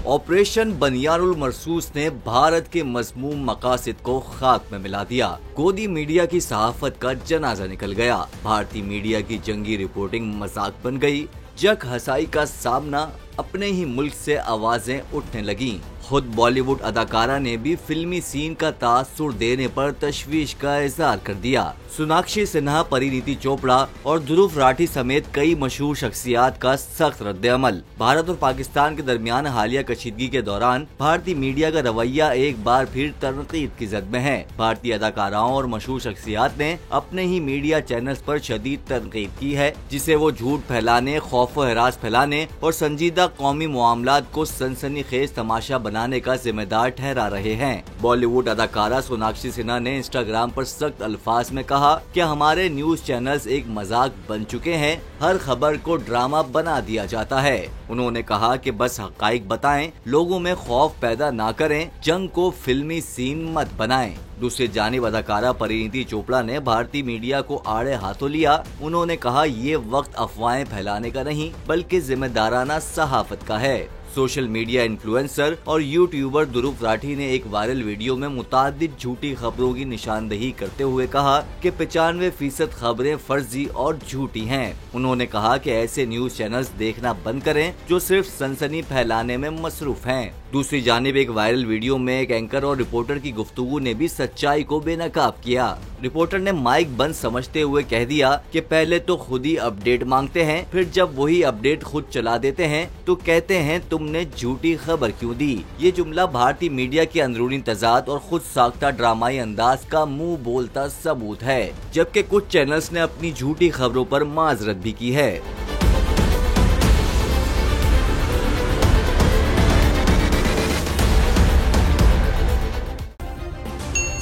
Operation बनियानुल मरसूस ने भारत के मज़मूम मकासद को खाक में मिला दिया। गोदी मीडिया की सहाफत का जनाजा निकल गया। भारतीय मीडिया की जंगी रिपोर्टिंग मजाक बन गई। जग हसाई का सामना अपने ही मुल्क से आवाजें उठने लगी। खुद बॉलीवुड अदाकारा ने भी फिल्मी सीन का तासुर देने पर तशवीश का इजहार कर दिया। सोनाक्षी सिन्हा, परिणीति चोपड़ा और ध्रुव राठी समेत कई मशहूर शख्सियात का सख्त रद्द-ए-अमल। भारत और पाकिस्तान के दरमियान हालिया कशीदगी के दौरान भारतीय मीडिया का रवैया एक बार फिर तनकीद की जद में है। भारतीय अदाकाराओं और मशहूर शख्सियात ने अपने ही मीडिया चैनल्स पर शदीद तनकीद की है, जिसे वो झूठ फैलाने, खौफ व हरास फैलाने और संजीदा कौमी मामलात को सनसनीखेज तमाशा बनाने का जिम्मेदार ठहरा रहे हैं। बॉलीवुड अदाकारा सोनाक्षी सिन्हा ने इंस्टाग्राम पर सख्त अल्फाज में कहा कि हमारे न्यूज चैनल्स एक मजाक बन चुके हैं, हर खबर को ड्रामा बना दिया जाता है। उन्होंने कहा कि बस हकाइक बताएं, लोगों में खौफ पैदा ना करें, जंग को फिल्मी सीन मत बनाएं। दूसरी जानिब अदाकारा परिणीति चोपड़ा ने भारतीय मीडिया को आड़े हाथों लिया। उन्होंने कहा, ये वक्त अफवाहें फैलाने का नहीं बल्कि जिम्मेदाराना सहाफत का है। सोशल मीडिया इन्फ्लुएंसर और यूट्यूबर ध्रुव राठी ने एक वायरल वीडियो में मुतादिद झूठी खबरों की निशानदेही करते हुए कहा कि 95% खबरें फर्जी और झूठी हैं। उन्होंने कहा कि ऐसे न्यूज चैनल्स देखना बंद करें जो सिर्फ सनसनी फैलाने में मसरूफ हैं। दूसरी जानिब एक वायरल वीडियो में एक एंकर और रिपोर्टर की गुफ्तगू ने भी सच्चाई को बेनकाब किया। रिपोर्टर ने माइक बंद समझते हुए कह दिया कि पहले तो खुद ही अपडेट मांगते हैं, फिर जब वही अपडेट खुद चला देते हैं तो कहते हैं तुमने झूठी खबर क्यों दी। ये जुमला भारतीय मीडिया के अंदरूनी तजाद और खुद साख्ता ड्रामाई अंदाज का मुंह बोलता सबूत है, जबकि कुछ चैनल्स ने अपनी झूठी खबरों पर माजरत भी की है।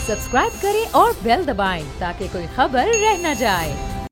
सब्सक्राइब करें और बेल दबाएं ताकि कोई खबर रह न जाए।